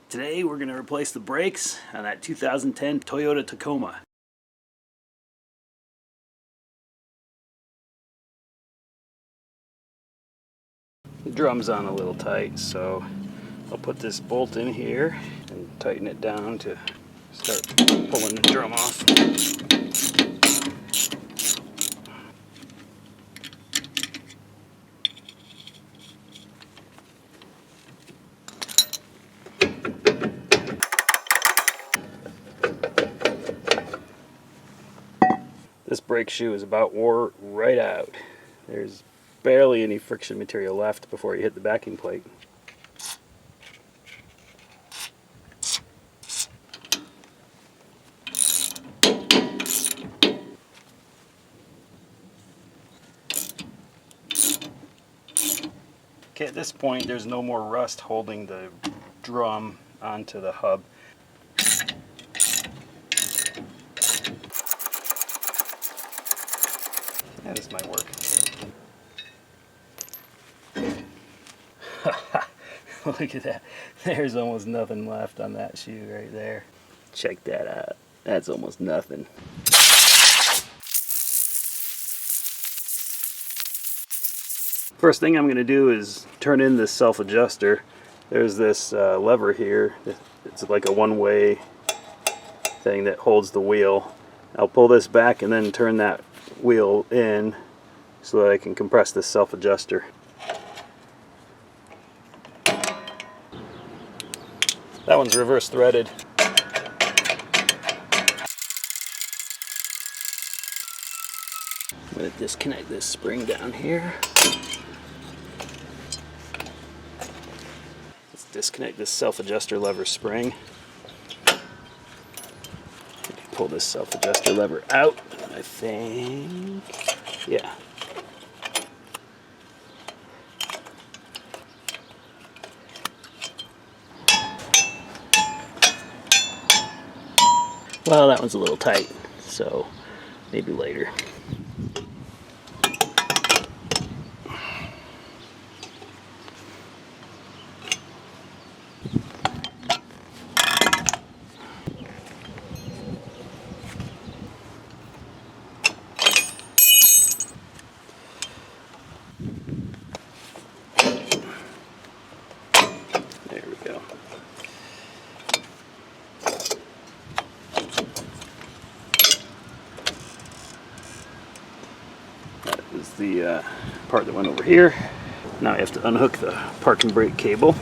Today we're going to replace the brakes on that 2010 Toyota Tacoma. The drum's on a little tight, so I'll put this bolt in here and tighten it down to start pulling the drum off. This brake shoe is about wore right out. There's barely any friction material left before you hit the backing plate. Okay, at this point there's no more rust holding the drum onto the hub. Yeah, this might work. Look at that. There's almost nothing left on that shoe right there. Check that out. That's almost nothing. First thing I'm going to do is turn in this self-adjuster. There's this lever here. It's like a one-way thing that holds the wheel. I'll pull this back and then turn that wheel in so that I can compress this self-adjuster. That one's reverse threaded. I'm going to disconnect this spring down here. Let's disconnect this self-adjuster lever spring. Pull this self-adjuster lever out, I think. Yeah. Well, that one's a little tight, so maybe later. There we go. That is the part that went over here. Now I have to unhook the parking brake cable.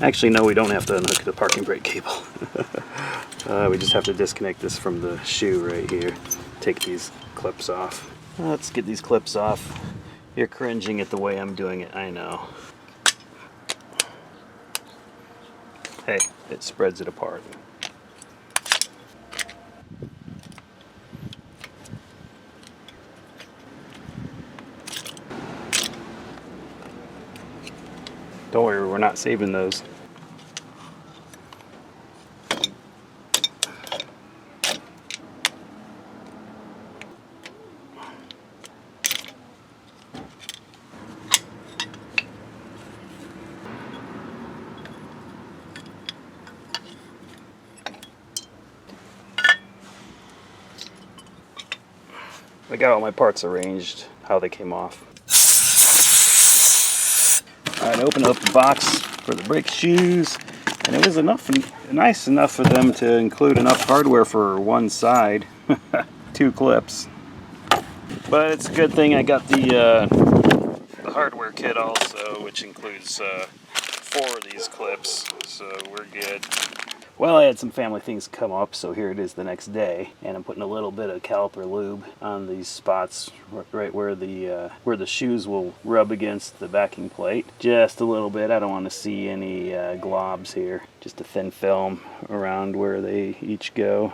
Actually, no, we don't have to unhook the parking brake cable. We just have to disconnect this from the shoe right here. Take these clips off. Let's get these clips off. You're cringing at the way I'm doing it, I know. Hey, it spreads it apart. Don't worry, we're not saving those. I got all my parts arranged, how they came off. Alright, I opened up the box for the brake shoes, and it was nice enough for them to include enough hardware for one side. 2 clips. But it's a good thing I got the hardware kit also, which includes 4 of these clips, so we're good. Well, I had some family things come up, so here it is the next day, and I'm putting a little bit of caliper lube on these spots right where the shoes will rub against the backing plate. Just a little bit. I don't want to see any globs here. Just a thin film around where they each go.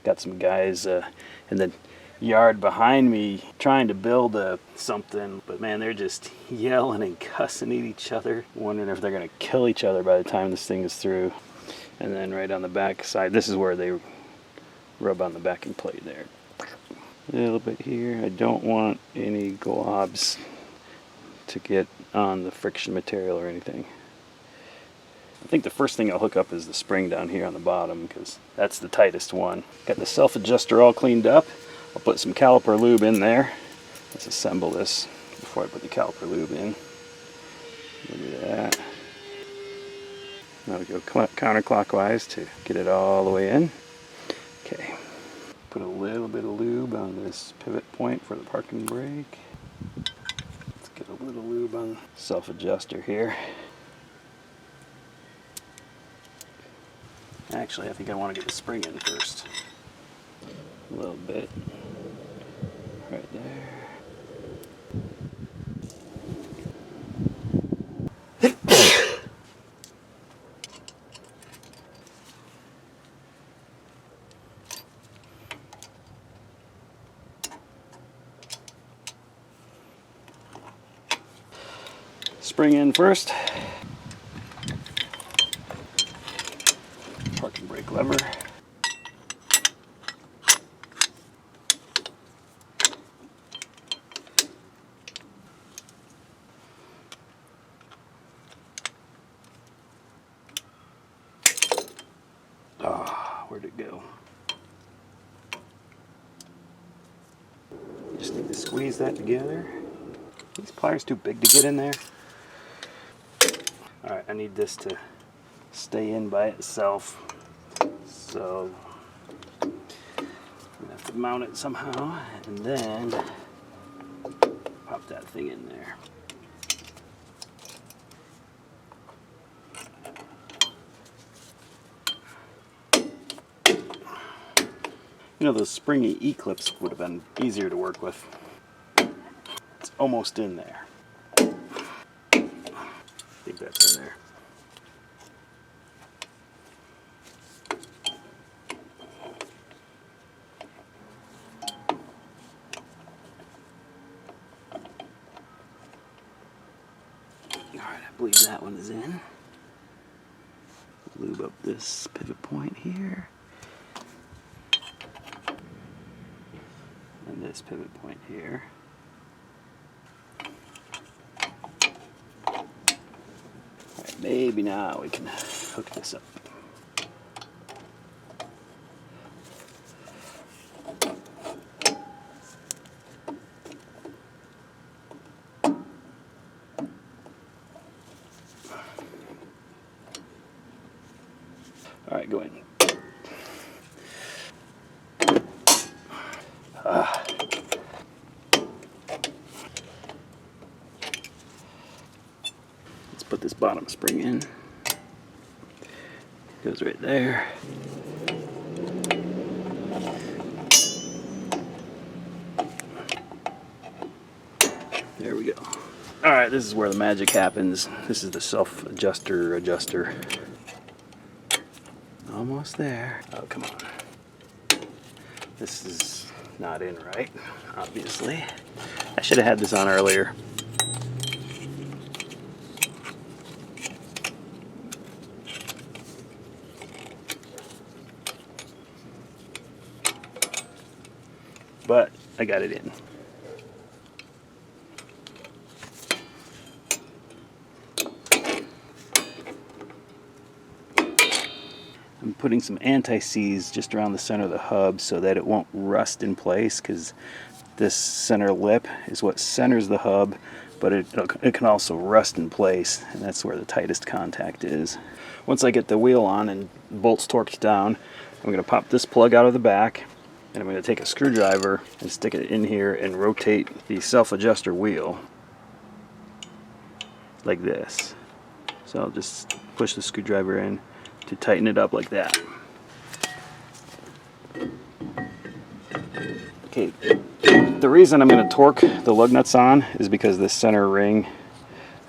Got some guys in the yard behind me trying to build something, but man, they're just yelling and cussing at each other, wondering if they're gonna kill each other by the time this thing is through. And then right on the back side, this is where they rub on the backing plate there. A little bit here. I don't want any globs to get on the friction material or anything. I think the first thing I'll hook up is the spring down here on the bottom because that's the tightest one. Got the self-adjuster all cleaned up. I'll put some caliper lube in there. Let's assemble this before I put the caliper lube in. Look at that. Now we go counterclockwise to get it all the way in. Okay. Put a little bit of lube on this pivot point for the parking brake. Let's get a little lube on the self-adjuster here. Actually, I think I want to get the spring in first. A little bit. Right there. Spring in first. Parking brake lever. Ah, where'd it go? Just need to squeeze that together. These pliers too big to get in there. Alright, I need this to stay in by itself. So I'm gonna have to mount it somehow and then pop that thing in there. You know, those springy E-clips would have been easier to work with. It's almost in there. I think that's in there. Alright, I believe that one is in. Lube up this pivot point here. And this pivot point here. Alright, maybe now we can hook this up. Alright, go in. Let's put this bottom spring in. Goes right there. There we go. Alright, this is where the magic happens. This is the self-adjuster adjuster. Almost there. Oh, come on. This is not in right, obviously. I should have had this on earlier. But I got it in. I'm putting some anti-seize just around the center of the hub so that it won't rust in place, because this center lip is what centers the hub, but it can also rust in place, and that's where the tightest contact is. Once I get the wheel on and bolts torqued down, I'm going to pop this plug out of the back, and I'm going to take a screwdriver and stick it in here and rotate the self-adjuster wheel like this. So I'll just push the screwdriver in to tighten it up like that. Okay, the reason I'm going to torque the lug nuts on is because this center ring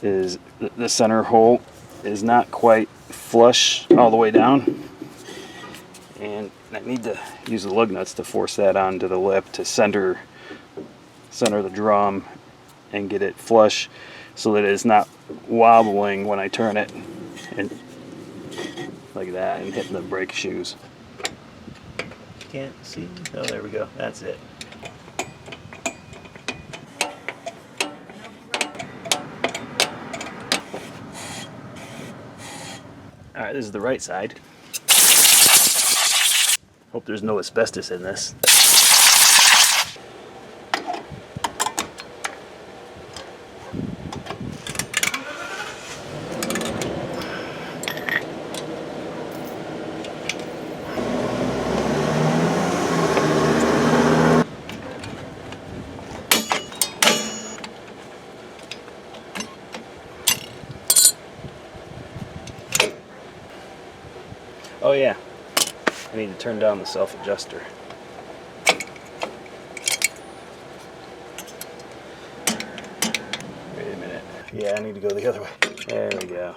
is, the center hole is not quite flush all the way down, and I need to use the lug nuts to force that onto the lip to center the drum and get it flush so that it's not wobbling when I turn it, and like that, and hitting the brake shoes. Can't see? Oh, there we go. That's it. Alright, this is the right side. Hope there's no asbestos in this. Oh yeah, I need to turn down the self-adjuster. Wait a minute. Yeah, I need to go the other way. There we go.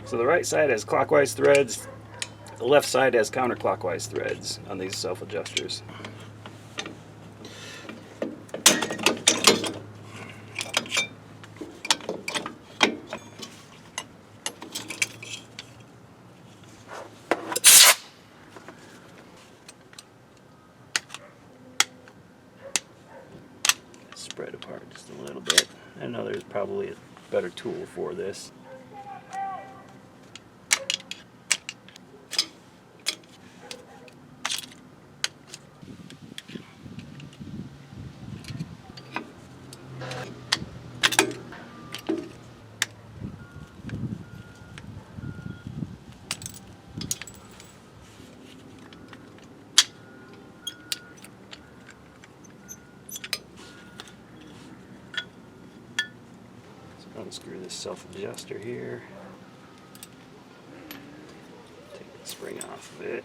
So the right side has clockwise threads, the left side has counterclockwise threads on these self-adjusters. Spread apart just a little bit. I know there's probably a better tool for this. Unscrew this self-adjuster here. Take the spring off of it.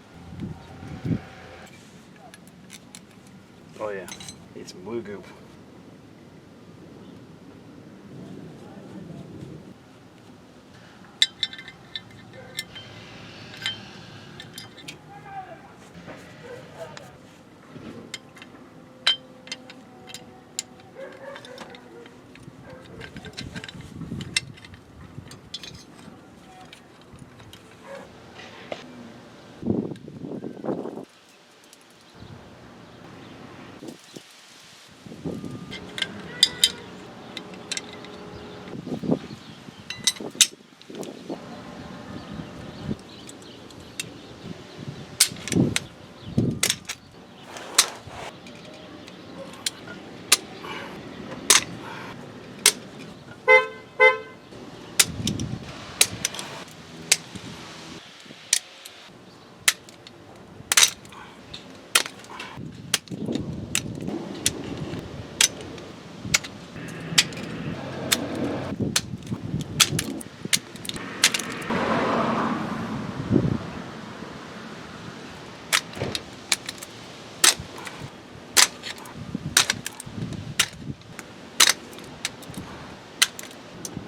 Oh yeah, need some blue goop.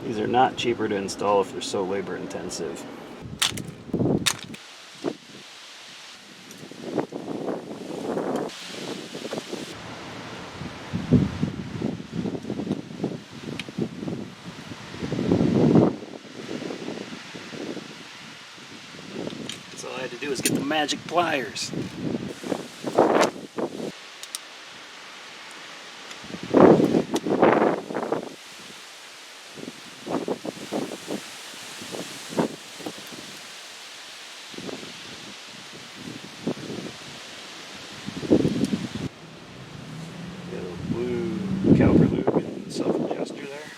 These are not cheaper to install if they're so labor intensive. So all I had to do is get the magic pliers. Caliper lube and the self-adjuster there.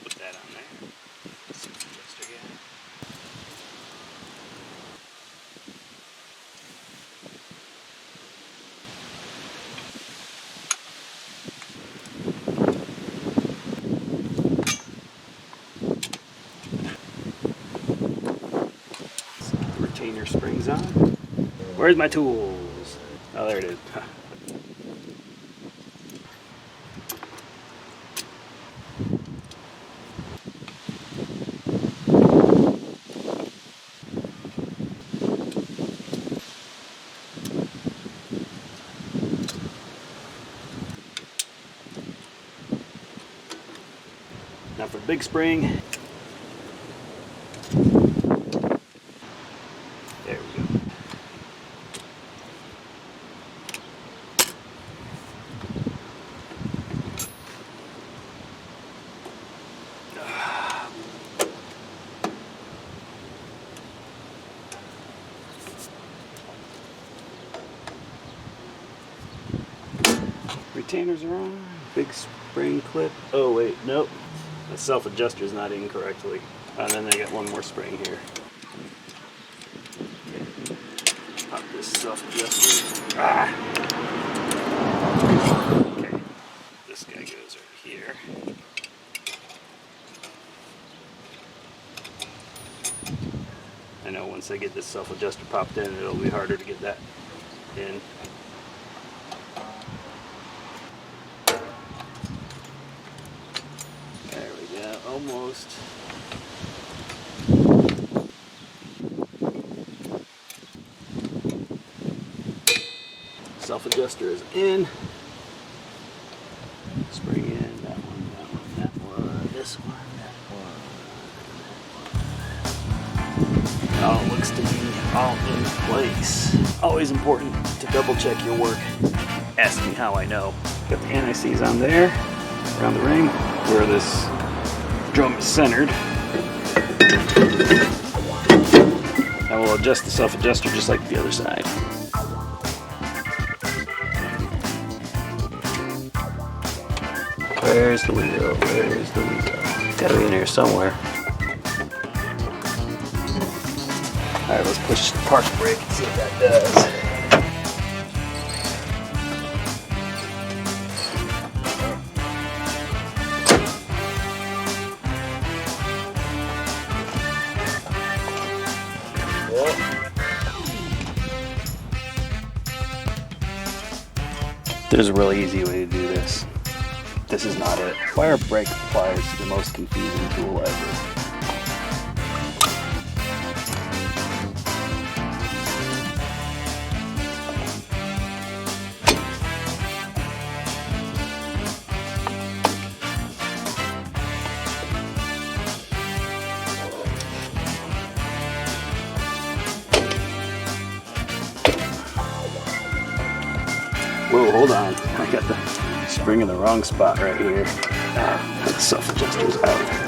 Put that on there. Self-adjuster again. Retainer springs on. Where's my tools? Oh, there it is. big spring. There we go. Retainers are on. Big spring clip. Oh wait, nope. The self-adjuster is not in correctly. And then they got one more spring here. Pop this self-adjuster. Ah! Okay. This guy goes right here. I know once I get this self-adjuster popped in, it'll be harder to get that in. There we go, almost. Self-adjuster is in. Spring in, that one, this one, that one. All looks to be all in place. Always important to double check your work. Ask me how I know. Got the anti-seize on there, around the ring, where this drum is centered. I will adjust the self-adjuster just like the other side. Where's the wheel? Where's the wheel? Gotta be in here somewhere. Alright, let's push the park brake and see what that does. There's a really easy way to do this. This is not it. Why are brake pliers the most confusing tool ever? Whoa, hold on. I got the spring in the wrong spot right here. The self-adjuster's out.